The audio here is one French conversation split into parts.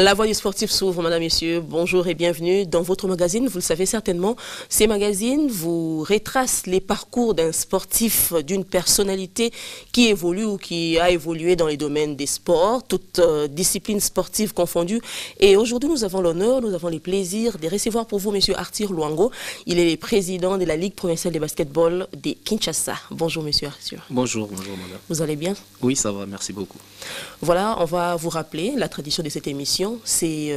La voie du sportif s'ouvre, madame, messieurs. Bonjour et bienvenue dans votre magazine. Vous le savez certainement, ces magazines vous retracent les parcours d'un sportif, d'une personnalité qui évolue ou qui a évolué dans les domaines des sports, toutes disciplines sportives confondues. Et aujourd'hui, nous avons l'honneur, nous avons les plaisirs de recevoir pour vous monsieur Arthur Luango. Il est le président de la Ligue provinciale de basketball de Kinshasa. Bonjour, monsieur Arthur. Bonjour, bonjour, madame. Vous allez bien? Oui, ça va, merci beaucoup. Voilà, on va vous rappeler la tradition de cette émission. C'est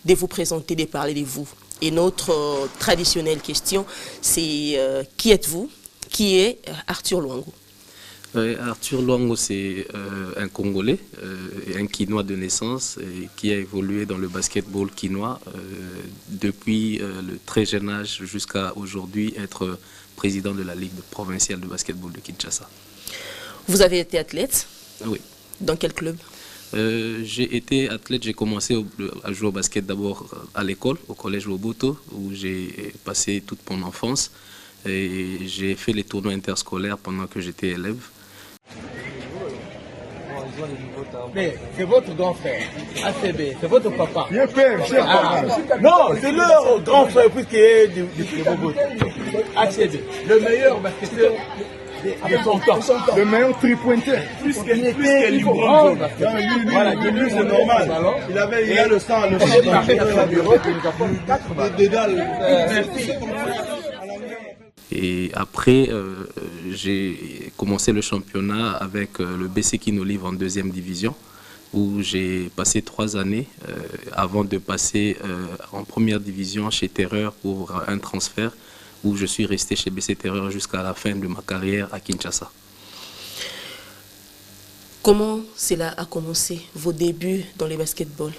de vous présenter, de parler de vous. Et notre traditionnelle question, c'est qui êtes-vous? Qui est Arthur Luango? Arthur Luango, c'est un Congolais, un Quinois de naissance, qui a évolué dans le basketball quinois depuis le très jeune âge jusqu'à aujourd'hui être président de la Ligue provinciale de basketball de Kinshasa. Vous avez été athlète? Oui. Dans quel club? J'ai été athlète, j'ai commencé à jouer au basket d'abord à l'école, au collège Loboto, où j'ai passé toute mon enfance. Et j'ai fait les tournois interscolaires pendant que j'étais élève. Mais c'est votre grand frère, ACB, c'est votre papa. Bien fait, cher papa. Non, c'est leur grand frère puisqu'il est du Loboto. ACB, le meilleur basketteur de son temps. Le meilleur tripointeur. Plus que LeBron James. Voilà, lui c'est normal. Il a le sang Et après, j'ai commencé le championnat avec le BC Kinolive en deuxième division, où j'ai passé 3 années avant de passer en première division chez Terreur pour un transfert, où je suis resté chez BC Terreur jusqu'à la fin de ma carrière à Kinshasa. Comment cela a commencé, vos débuts dans les basketballs?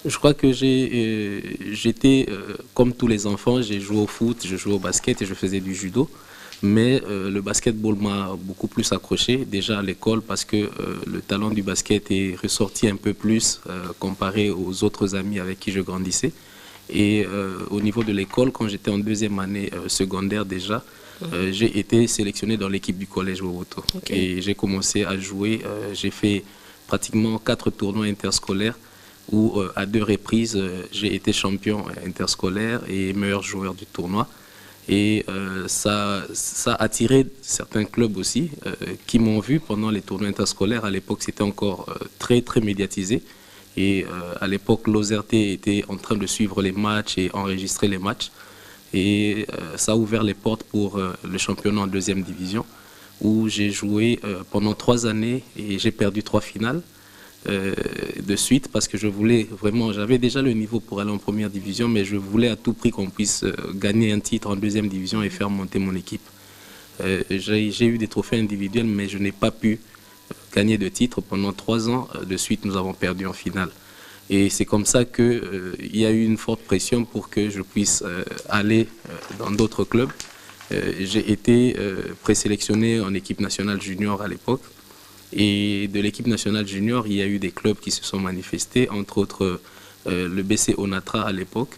Je crois que j'étais comme tous les enfants, j'ai joué au foot, je jouais au basket et je faisais du judo. Mais le basketball m'a beaucoup plus accroché, déjà à l'école, parce que le talent du basket est ressorti un peu plus comparé aux autres amis avec qui je grandissais. Et au niveau de l'école, quand j'étais en deuxième année secondaire déjà, j'ai été sélectionné dans l'équipe du collège Wowoto. Okay. Et j'ai commencé à jouer, j'ai fait pratiquement 4 tournois interscolaires où à 2 reprises j'ai été champion interscolaire et meilleur joueur du tournoi. Et ça a attiré certains clubs aussi qui m'ont vu pendant les tournois interscolaires. À l'époque, c'était encore très médiatisé. Et à l'époque, l'OZRT était en train de suivre les matchs et enregistrer les matchs. Et ça a ouvert les portes pour le championnat en deuxième division, où j'ai joué pendant 3 années et j'ai perdu 3 finales de suite, parce que je voulais vraiment, j'avais déjà le niveau pour aller en première division, mais je voulais à tout prix qu'on puisse gagner un titre en deuxième division et faire monter mon équipe. J'ai eu des trophées individuels, mais je n'ai pas pu gagner de titre. Pendant 3 ans de suite, nous avons perdu en finale. Et c'est comme ça qu'il y a eu une forte pression pour que je puisse aller dans d'autres clubs. J'ai été présélectionné en équipe nationale junior à l'époque. Et de l'équipe nationale junior, il y a eu des clubs qui se sont manifestés, entre autres le BC Onatra à l'époque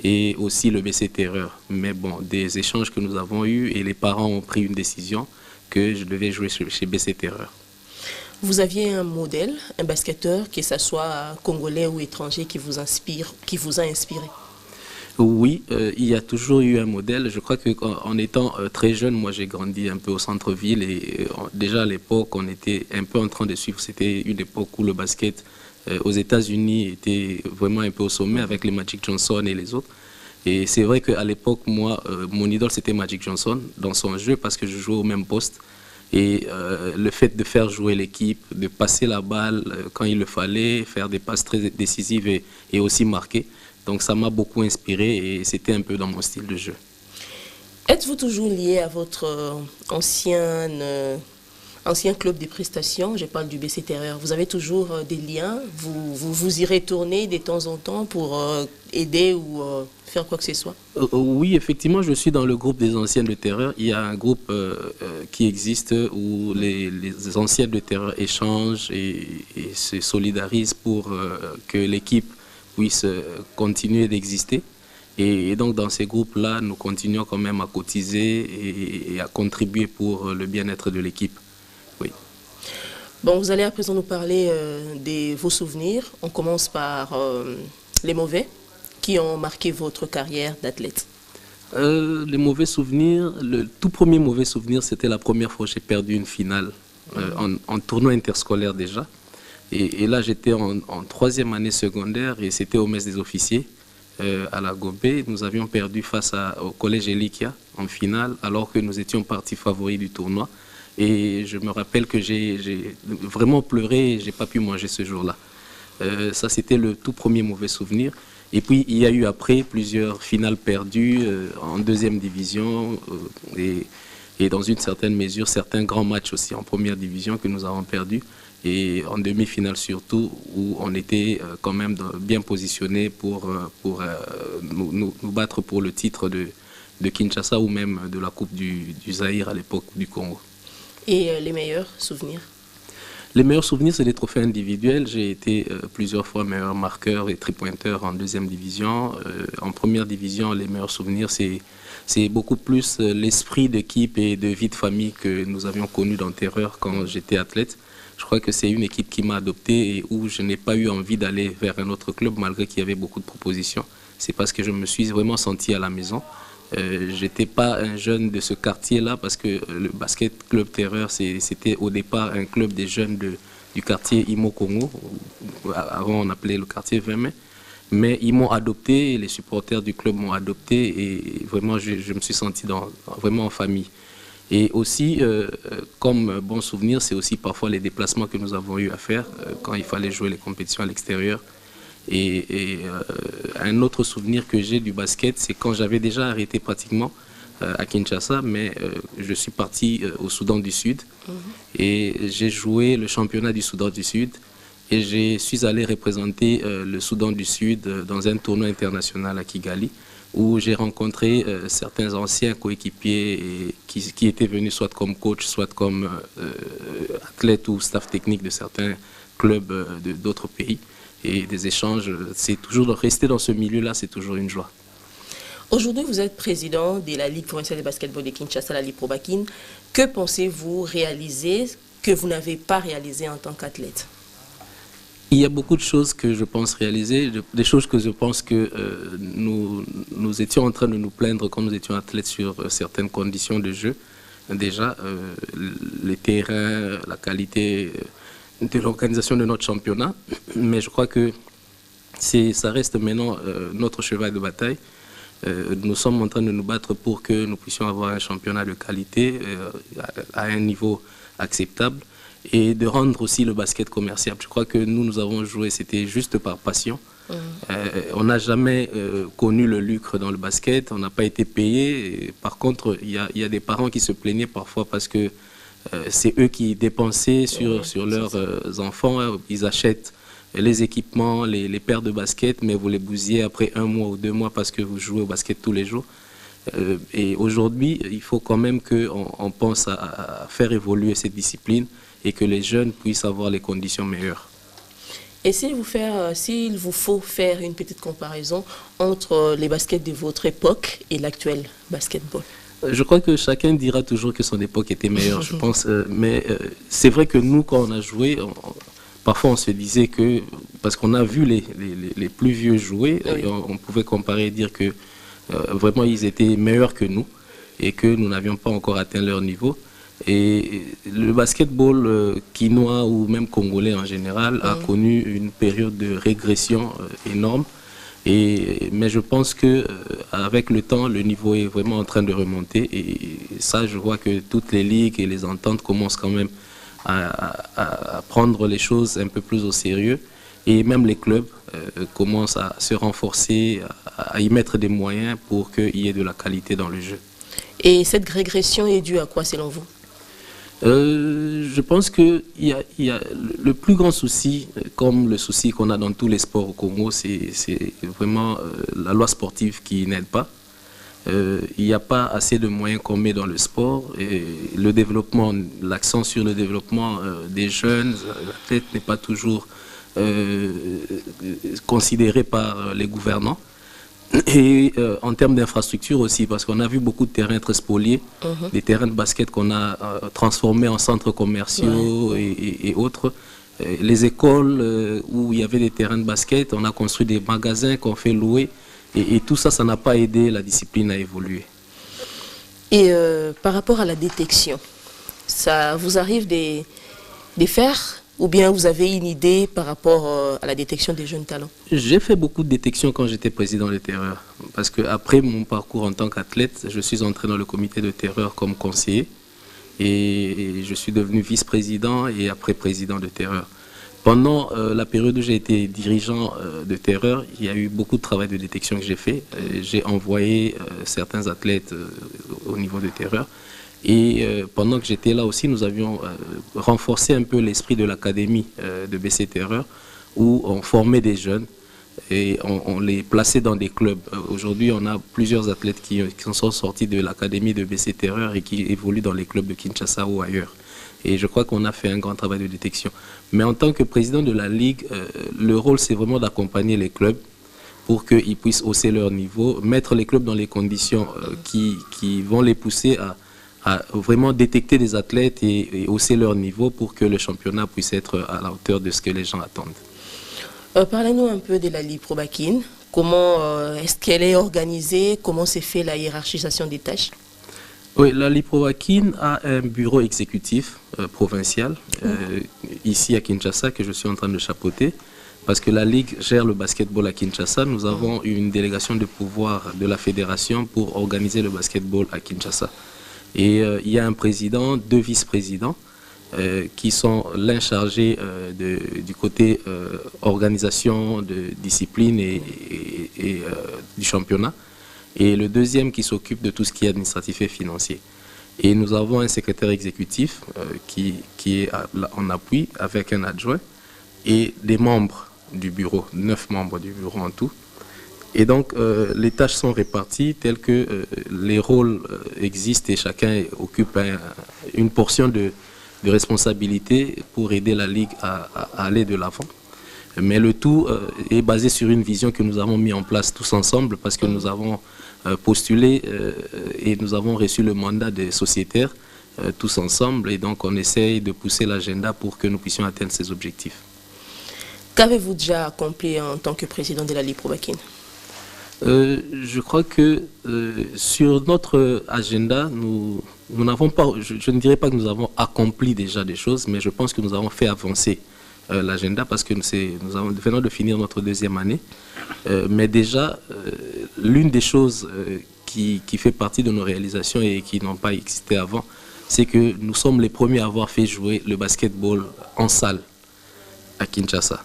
et aussi le BC Terreur. Mais bon, des échanges que nous avons eus et les parents ont pris une décision que je devais jouer chez BC Terreur. Vous aviez un modèle, un basketteur, que ce soit congolais ou étranger, qui vous a inspiré? Oui, il y a toujours eu un modèle. Je crois qu'en étant très jeune, moi j'ai grandi un peu au centre-ville et déjà à l'époque, on était un peu en train de suivre. C'était une époque où le basket aux États-Unis était vraiment un peu au sommet avec les Magic Johnson et les autres. Et c'est vrai qu'à l'époque, moi, mon idole c'était Magic Johnson dans son jeu parce que je jouais au même poste. Et le fait de faire jouer l'équipe, de passer la balle quand il le fallait, faire des passes très décisives et aussi marquer. Donc ça m'a beaucoup inspiré et c'était un peu dans mon style de jeu. Êtes-vous toujours lié à votre ancien club de prestations? Je parle du BC Terreur. Vous avez toujours des liens? Vous y retournez de temps en temps pour aider ou faire quoi que ce soit? Oui, effectivement, je suis dans le groupe des anciens de Terreur. Il y a un groupe qui existe où les anciens de Terreur échangent et se solidarisent pour que l'équipe puisse continuer d'exister. Et donc dans ces groupes-là, nous continuons quand même à cotiser et à contribuer pour le bien-être de l'équipe. Oui. Bon, vous allez à présent nous parler de vos souvenirs. On commence par les mauvais qui ont marqué votre carrière d'athlète. Les mauvais souvenirs, le tout premier mauvais souvenir, c'était la première fois que j'ai perdu une finale en tournoi interscolaire déjà. Et là, j'étais en 3e année secondaire et c'était au mess des officiers à la Gobé. Nous avions perdu face au collège Elikia en finale alors que nous étions partis favoris du tournoi. Et je me rappelle que j'ai vraiment pleuré et je n'ai pas pu manger ce jour-là. Ça, c'était le tout premier mauvais souvenir. Et puis, il y a eu après plusieurs finales perdues en 2e division et dans une certaine mesure, certains grands matchs aussi en 1re division que nous avons perdus. Et en demi-finale surtout, où on était quand même bien positionnés pour nous battre pour le titre de Kinshasa ou même de la Coupe du Zaïre à l'époque du Congo. Et les meilleurs souvenirs? Les meilleurs souvenirs, c'est des trophées individuels. J'ai été plusieurs fois meilleur marqueur et tripointeur en 2e division. En 1re division, les meilleurs souvenirs, c'est beaucoup plus l'esprit d'équipe et de vie de famille que nous avions connu dans Terreur quand j'étais athlète. Je crois que c'est une équipe qui m'a adopté et où je n'ai pas eu envie d'aller vers un autre club malgré qu'il y avait beaucoup de propositions. C'est parce que je me suis vraiment senti à la maison. Je n'étais pas un jeune de ce quartier-là parce que le basket club Terreur, c'était au départ un club des jeunes du quartier Imo Congo. Avant, on appelait le quartier 20 mai. Mais ils m'ont adopté, les supporters du club m'ont adopté et vraiment, je me suis senti vraiment en famille. Et aussi, comme bon souvenir, c'est aussi parfois les déplacements que nous avons eu à faire quand il fallait jouer les compétitions à l'extérieur. Et un autre souvenir que j'ai du basket, c'est quand j'avais déjà arrêté pratiquement à Kinshasa, mais je suis parti au Soudan du Sud et j'ai joué le championnat du Soudan du Sud et je suis allé représenter le Soudan du Sud dans un tournoi international à Kigali où j'ai rencontré certains anciens coéquipiers qui étaient venus soit comme coach, soit comme athlètes ou staff technique de certains clubs d'autres pays. Et des échanges, c'est toujours rester dans ce milieu-là, c'est toujours une joie. Aujourd'hui, vous êtes président de la Ligue provinciale de basketball de Kinshasa, la Ligue Probakin. Que pensez-vous réaliser que vous n'avez pas réalisé en tant qu'athlète? Il y a beaucoup de choses que je pense réaliser, des choses que je pense que nous étions en train de nous plaindre quand nous étions athlètes sur certaines conditions de jeu. Déjà, les terrains, la qualité de l'organisation de notre championnat, mais je crois que ça reste maintenant notre cheval de bataille. Nous sommes en train de nous battre pour que nous puissions avoir un championnat de qualité à un niveau acceptable et de rendre aussi le basket commercial. Je crois que nous avons joué, c'était juste par passion. On n'a jamais connu le lucre dans le basket, on n'a pas été payé. Et par contre, il y a des parents qui se plaignaient parfois parce que c'est eux qui dépensaient sur leurs enfants. Ils achètent les équipements, les paires de basket, mais vous les bousillez après 1 mois ou 2 mois parce que vous jouez au basket tous les jours. Et aujourd'hui, il faut quand même qu'on pense à faire évoluer cette discipline et que les jeunes puissent avoir les conditions meilleures. Et s'il vous faut faire une petite comparaison entre les baskets de votre époque et l'actuel basketball? Je crois que chacun dira toujours que son époque était meilleure, je pense. Mais c'est vrai que nous, quand on a joué, parfois on se disait que, parce qu'on a vu les plus vieux jouer, oui. On pouvait comparer et dire que vraiment ils étaient meilleurs que nous et que nous n'avions pas encore atteint leur niveau. Et le basketball quinois ou même congolais en général a connu une période de régression énorme. Mais je pense qu'avec le temps, le niveau est vraiment en train de remonter. Et ça, je vois que toutes les ligues et les ententes commencent quand même à prendre les choses un peu plus au sérieux. Et même les clubs commencent à se renforcer, à y mettre des moyens pour qu'il y ait de la qualité dans le jeu. Et cette régression est due à quoi selon vous? Je pense qu'il y a le plus grand souci, comme le souci qu'on a dans tous les sports au Congo, c'est vraiment la loi sportive qui n'aide pas. Il n'y a pas assez de moyens qu'on met dans le sport. Et le développement, l'accent sur le développement des jeunes athlètes n'est pas toujours considéré par les gouvernants. Et en termes d'infrastructure aussi, parce qu'on a vu beaucoup de terrains très spoliés, des terrains de basket qu'on a transformés en centres commerciaux et autres. Les écoles où il y avait des terrains de basket, on a construit des magasins qu'on fait louer. Et tout ça, ça n'a pas aidé la discipline à évoluer. Et par rapport à la détection, ça vous arrive de faire ou bien vous avez une idée par rapport à la détection des jeunes talents? J'ai fait beaucoup de détection quand j'étais président de Terreur. Parce qu'après mon parcours en tant qu'athlète, je suis entré dans le comité de Terreur comme conseiller. Et je suis devenu vice-président et après président de Terreur. Pendant la période où j'ai été dirigeant de Terreur, il y a eu beaucoup de travail de détection que j'ai fait. J'ai envoyé certains athlètes au niveau de Terreur. Et pendant que j'étais là aussi, nous avions renforcé un peu l'esprit de l'académie de BC Terreur, où on formait des jeunes et on les plaçait dans des clubs. Aujourd'hui, on a plusieurs athlètes qui sont sortis de l'académie de BC Terreur et qui évoluent dans les clubs de Kinshasa ou ailleurs. Et je crois qu'on a fait un grand travail de détection. Mais en tant que président de la Ligue, le rôle, c'est vraiment d'accompagner les clubs pour qu'ils puissent hausser leur niveau, mettre les clubs dans les conditions qui vont les pousser à vraiment détecter des athlètes et hausser leur niveau pour que le championnat puisse être à la hauteur de ce que les gens attendent. Parlez-nous un peu de la Ligue Pro Bakin. Comment est-ce qu'elle est organisée? Comment s'est fait la hiérarchisation des tâches? Oui, la Ligue Pro Bakin a un bureau exécutif provincial ici à Kinshasa que je suis en train de chapeauter. Parce que la Ligue gère le basketball à Kinshasa, nous avons une délégation de pouvoir de la fédération pour organiser le basketball à Kinshasa. Et il y a un président, 2 vice-présidents qui sont l'un chargé du côté organisation de discipline et du championnat, et le deuxième qui s'occupe de tout ce qui est administratif et financier. Et nous avons un secrétaire exécutif qui est en appui avec un adjoint et des membres du bureau, 9 membres du bureau en tout. Et donc, les tâches sont réparties telles que les rôles existent et chacun occupe une portion de responsabilité pour aider la Ligue à aller de l'avant. Mais le tout est basé sur une vision que nous avons mis en place tous ensemble parce que nous avons postulé et nous avons reçu le mandat des sociétaires tous ensemble. Et donc, on essaye de pousser l'agenda pour que nous puissions atteindre ces objectifs. Qu'avez-vous déjà accompli en tant que président de la Ligue Pro Bakin? Je crois que sur notre agenda, nous n'avons pas, je ne dirais pas que nous avons accompli déjà des choses, mais je pense que nous avons fait avancer l'agenda parce que nous venons de finir notre 2e année. Mais déjà, l'une des choses qui fait partie de nos réalisations et qui n'ont pas existé avant, c'est que nous sommes les premiers à avoir fait jouer le basketball en salle à Kinshasa.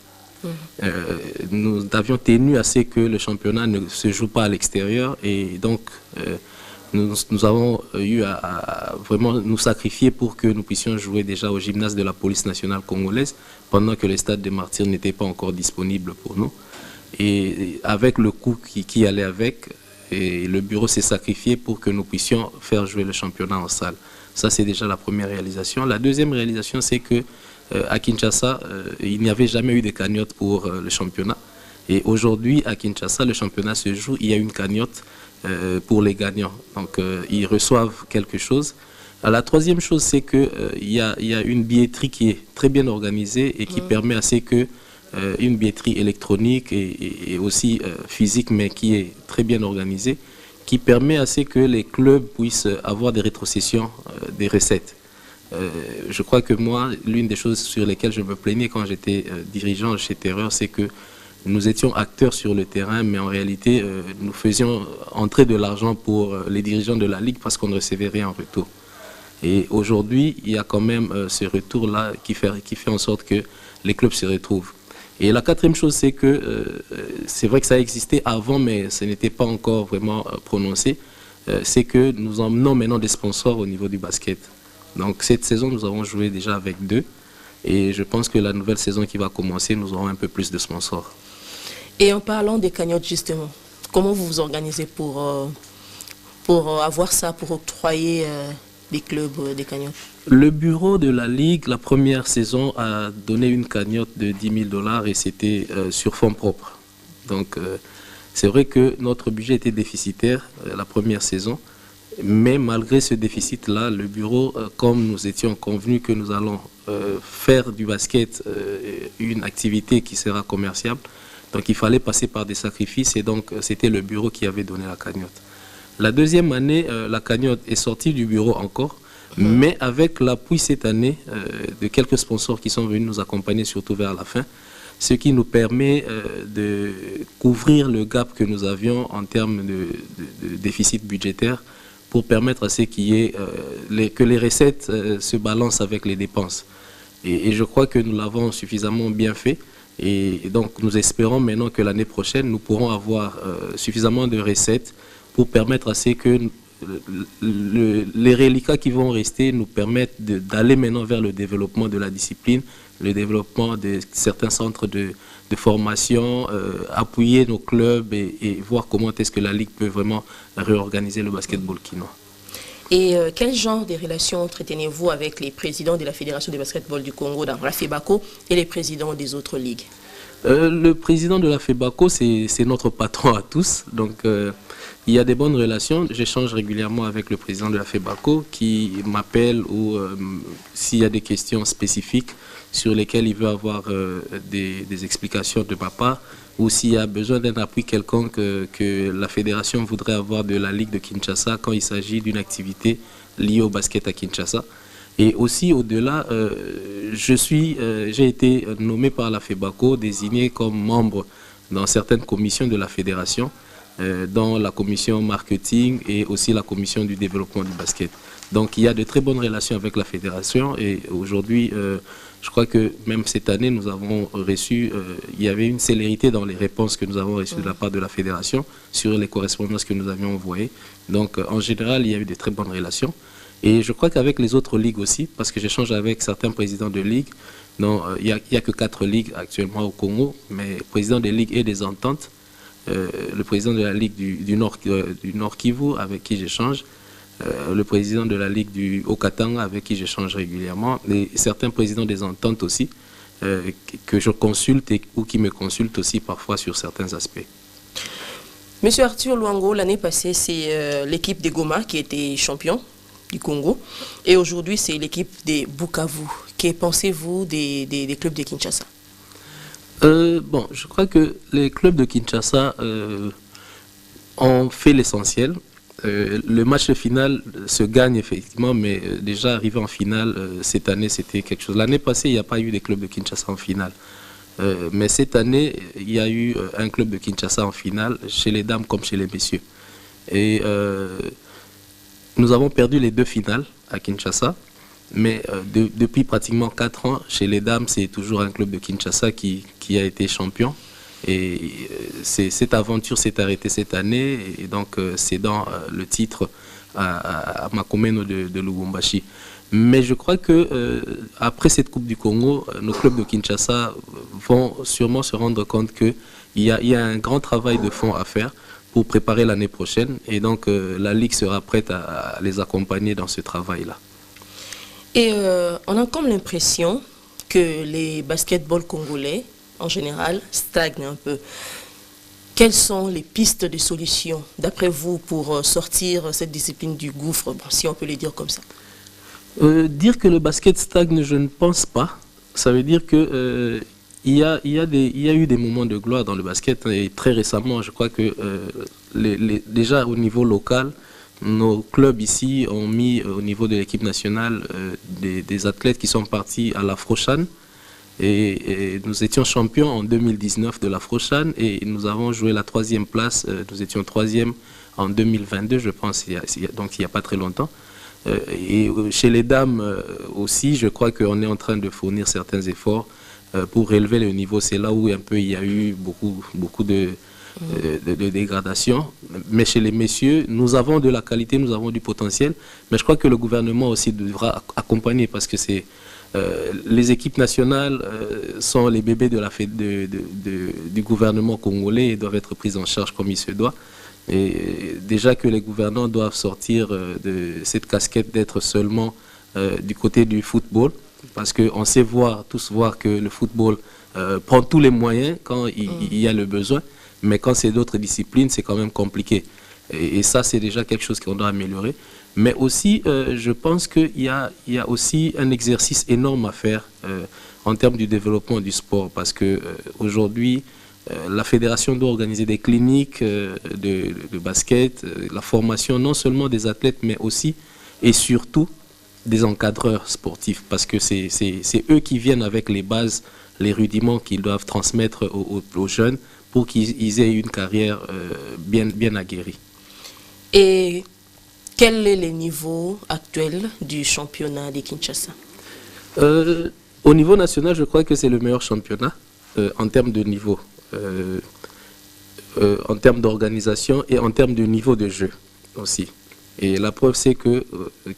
Nous avions tenu à ce que le championnat ne se joue pas à l'extérieur et donc nous avons eu à vraiment nous sacrifier pour que nous puissions jouer déjà au gymnase de la police nationale congolaise pendant que le stade des Martyrs n'était pas encore disponible pour nous. Et avec le coût qui allait avec, et le bureau s'est sacrifié pour que nous puissions faire jouer le championnat en salle. Ça, c'est déjà la première réalisation. La deuxième réalisation, c'est que à Kinshasa, il n'y avait jamais eu de cagnotte pour le championnat. Et aujourd'hui, à Kinshasa, le championnat se joue, il y a une cagnotte pour les gagnants. Donc, ils reçoivent quelque chose. La troisième chose, c'est qu'il y a une billetterie qui est très bien organisée et qui permet à ce que une billetterie électronique et aussi physique, mais qui est très bien organisée, qui permet à ce que les clubs puissent avoir des rétrocessions des recettes. Je crois que moi, l'une des choses sur lesquelles je me plaignais quand j'étais dirigeant chez Terreur, c'est que nous étions acteurs sur le terrain, mais en réalité, nous faisions entrer de l'argent pour les dirigeants de la Ligue parce qu'on ne recevait rien en retour. Et aujourd'hui, il y a quand même ce retour-là qui fait en sorte que les clubs se retrouvent. Et la quatrième chose, c'est que c'est vrai que ça existait avant, mais ce n'était pas encore vraiment prononcé, c'est que nous emmenons maintenant des sponsors au niveau du basket. Donc cette saison, nous avons joué déjà avec 2 et je pense que la nouvelle saison qui va commencer, nous aurons un peu plus de sponsors. Et en parlant des cagnottes justement, comment vous vous organisez pour avoir ça, pour octroyer des clubs des cagnottes? Le bureau de la Ligue, la première saison, a donné une cagnotte de $10 000 et c'était sur fonds propres. Donc C'est vrai que notre budget était déficitaire la première saison, mais malgré ce déficit-là, le bureau, comme nous étions convenus que nous allons faire du basket une activité qui sera commerciable, donc il fallait passer par des sacrifices et donc c'était le bureau qui avait donné la cagnotte. La deuxième année, la cagnotte est sortie du bureau encore, mais avec l'appui cette année de quelques sponsors qui sont venus nous accompagner surtout vers la fin, ce qui nous permet de couvrir le gap que nous avions en termes de déficit budgétaire pour permettre à ce qu'il y ait, que les recettes se balancent avec les dépenses. Et je crois que nous l'avons suffisamment bien fait. Et donc nous espérons maintenant que l'année prochaine, nous pourrons avoir suffisamment de recettes pour permettre à ce que les reliquats qui vont rester nous permettent d'aller maintenant vers le développement de la discipline, le développement de certains centres de formation, appuyer nos clubs et voir comment est-ce que la Ligue peut vraiment réorganiser le basketball quinois. Et quel genre de relations entretenez-vous avec les présidents de la Fédération de basketball du Congo, dans la FEBACO, et les présidents des autres ligues? Le président de la FEBACO, c'est notre patron à tous. Donc, il y a des bonnes relations. J'échange régulièrement avec le président de la FEBACO qui m'appelle ou s'il y a des questions spécifiques sur lesquelles il veut avoir des explications de ma part, ou s'il y a besoin d'un appui quelconque que la fédération voudrait avoir de la Ligue de Kinshasa quand il s'agit d'une activité liée au basket à Kinshasa. Et aussi au-delà, j'ai été nommé par la FEBACO, désigné comme membre dans certaines commissions de la fédération, dans la commission marketing et aussi la commission du développement du basket. Donc il y a de très bonnes relations avec la fédération et aujourd'hui, je crois que même cette année, nous avons reçu, il y avait une célérité dans les réponses que nous avons reçues de la part de la fédération sur les correspondances que nous avions envoyées. Donc en général, il y a eu de très bonnes relations. Et je crois qu'avec les autres ligues aussi, parce que j'échange avec certains présidents de ligues, il n'y a que 4 ligues actuellement au Congo, mais présidents des ligues et des ententes, le président de la Ligue du Nord Kivu avec qui j'échange, le président de la Ligue du Haut-Katanga avec qui j'échange régulièrement, et certains présidents des ententes aussi, que je consulte ou qui me consultent aussi parfois sur certains aspects. Monsieur Arthur Luango, l'année passée, c'est l'équipe des Goma qui était champion du Congo, et aujourd'hui c'est l'équipe des Bukavu. Que pensez-vous des clubs de Kinshasa? Bon, je crois que les clubs de Kinshasa ont fait l'essentiel. Le match final se gagne effectivement, mais déjà arrivé en finale, cette année c'était quelque chose. L'année passée, il n'y a pas eu des clubs de Kinshasa en finale. Mais cette année, il y a eu un club de Kinshasa en finale, chez les dames comme chez les messieurs. Et nous avons perdu les 2 finales à Kinshasa. Mais depuis pratiquement 4 ans, chez les dames, c'est toujours un club de Kinshasa qui a été champion. Et cette aventure s'est arrêtée cette année, et donc c'est dans le titre à Makomeno de Lubumbashi. Mais je crois que après cette Coupe du Congo, nos clubs de Kinshasa vont sûrement se rendre compte qu'il y a un grand travail de fond à faire pour préparer l'année prochaine. Et donc la Ligue sera prête à les accompagner dans ce travail-là. Et on a comme l'impression que les basketballs congolais, en général, stagnent un peu. Quelles sont les pistes de solutions, d'après vous, pour sortir cette discipline du gouffre, bon, si on peut le dire comme ça? Dire que le basket stagne, je ne pense pas. Ça veut dire que il y a eu des moments de gloire dans le basket, et très récemment, je crois que déjà au niveau local, nos clubs ici ont mis au niveau de l'équipe nationale des athlètes qui sont partis à l'Afro-Chan. Et nous étions champions en 2019 de l'Afro-Chan et nous avons joué la 3e place. Nous étions 3e en 2022, je pense, donc il n'y a pas très longtemps. Et chez les dames aussi, je crois qu'on est en train de fournir certains efforts pour relever le niveau. C'est là où un peu il y a eu beaucoup de dégradation. Mais chez les messieurs, nous avons de la qualité, nous avons du potentiel. Mais je crois que le gouvernement aussi devra accompagner parce que c'est les équipes nationales sont les bébés du gouvernement congolais et doivent être prises en charge comme il se doit. Et déjà que les gouvernants doivent sortir de cette casquette d'être seulement du côté du football, parce qu'on sait tous voir que le football prend tous les moyens quand il y a le besoin. Mais quand c'est d'autres disciplines, c'est quand même compliqué. Et ça, c'est déjà quelque chose qu'on doit améliorer. Mais aussi, je pense qu'il y a aussi un exercice énorme à faire en termes du développement du sport. Parce qu'aujourd'hui, la fédération doit organiser des cliniques de basket, la formation non seulement des athlètes, mais aussi et surtout des encadreurs sportifs. Parce que c'est eux qui viennent avec les bases, les rudiments qu'ils doivent transmettre aux jeunes pour qu'ils aient une carrière bien aguerrie. Et quel est le niveau actuel du championnat de Kinshasa? Au niveau national, je crois que c'est le meilleur championnat en termes de niveau, en termes d'organisation et en termes de niveau de jeu aussi. Et la preuve, c'est que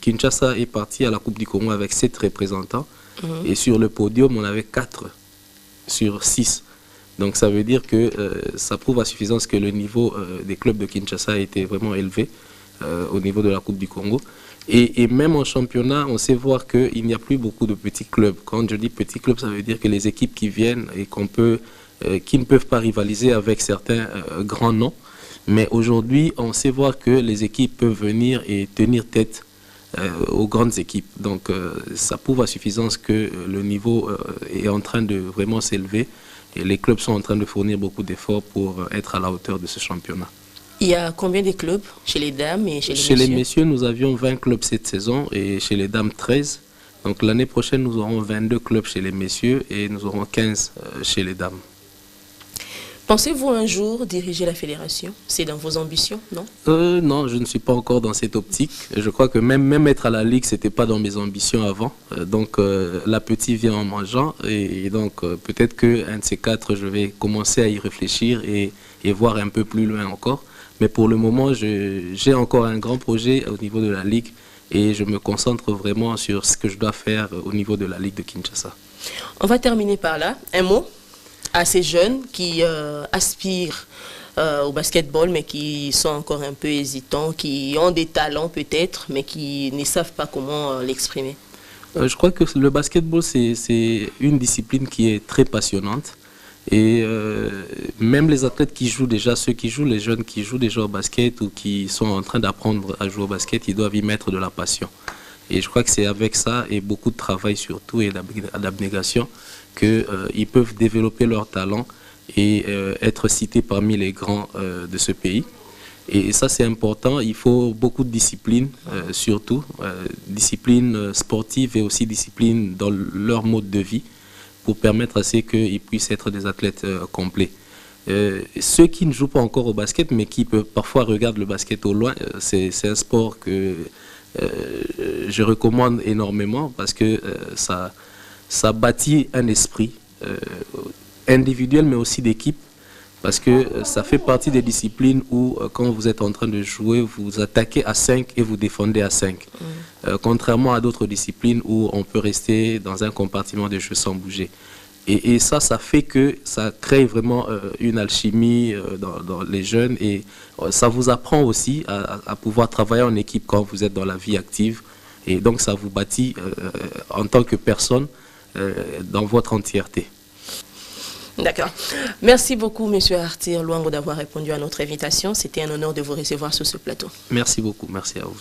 Kinshasa est parti à la Coupe du Congo avec 7 représentants. Et sur le podium, on avait 4 sur 6. Donc ça veut dire que ça prouve à suffisance que le niveau des clubs de Kinshasa a été vraiment élevé au niveau de la Coupe du Congo. Et même en championnat, on sait voir qu'il n'y a plus beaucoup de petits clubs. Quand je dis petits clubs, ça veut dire que les équipes qui viennent et qui ne peuvent pas rivaliser avec certains grands noms. Mais aujourd'hui, on sait voir que les équipes peuvent venir et tenir tête aux grandes équipes. Donc ça prouve à suffisance que le niveau est en train de vraiment s'élever. Et les clubs sont en train de fournir beaucoup d'efforts pour être à la hauteur de ce championnat. Il y a combien de clubs chez les dames et chez les messieurs? Chez les messieurs, nous avions 20 clubs cette saison et chez les dames 13. Donc l'année prochaine, nous aurons 22 clubs chez les messieurs et nous aurons 15 chez les dames. Pensez-vous un jour diriger la fédération? C'est dans vos ambitions, non? Non, je ne suis pas encore dans cette optique. Je crois que même être à la Ligue, ce n'était pas dans mes ambitions avant. Donc l'appétit vient en mangeant. Et donc peut-être qu'un de ces 4, je vais commencer à y réfléchir et voir un peu plus loin encore. Mais pour le moment, j'ai encore un grand projet au niveau de la Ligue. Et je me concentre vraiment sur ce que je dois faire au niveau de la Ligue de Kinshasa. On va terminer par là. Un mot à ces jeunes qui aspirent au basketball, mais qui sont encore un peu hésitants, qui ont des talents peut-être, mais qui ne savent pas comment l'exprimer. Je crois que le basketball, c'est une discipline qui est très passionnante. Et même les athlètes qui jouent déjà, les jeunes qui jouent déjà au basket ou qui sont en train d'apprendre à jouer au basket, ils doivent y mettre de la passion. Et je crois que c'est avec ça et beaucoup de travail surtout et d'abnégation qu'ils peuvent développer leur talent et être cités parmi les grands de ce pays. Et ça, c'est important. Il faut beaucoup de discipline, surtout, discipline sportive et aussi discipline dans leur mode de vie pour permettre à ce qu'ils puissent être des athlètes complets. Ceux qui ne jouent pas encore au basket, mais qui parfois regardent le basket au loin, c'est un sport que je recommande énormément parce que ça bâtit un esprit individuel mais aussi d'équipe, parce que ça fait partie des disciplines où quand vous êtes en train de jouer, vous attaquez à 5 et vous défendez à 5. Contrairement à d'autres disciplines où on peut rester dans un compartiment de jeu sans bouger. Et ça fait que ça crée vraiment une alchimie dans les jeunes et ça vous apprend aussi à pouvoir travailler en équipe quand vous êtes dans la vie active. Et donc ça vous bâtit en tant que personne dans votre entièreté. D'accord. Merci beaucoup, M. Arthur Luango, d'avoir répondu à notre invitation. C'était un honneur de vous recevoir sur ce plateau. Merci beaucoup. Merci à vous.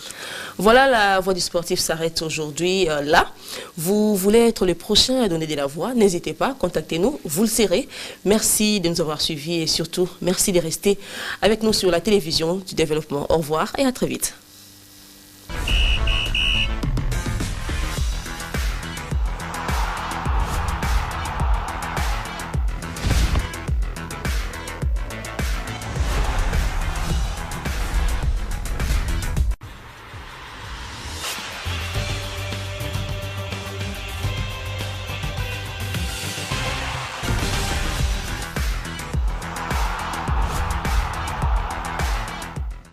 Voilà, la Voix du sportif s'arrête aujourd'hui là. Vous voulez être le prochain à donner de la voix? N'hésitez pas, contactez-nous, vous le serez. Merci de nous avoir suivis et surtout, merci de rester avec nous sur la télévision du développement. Au revoir et à très vite.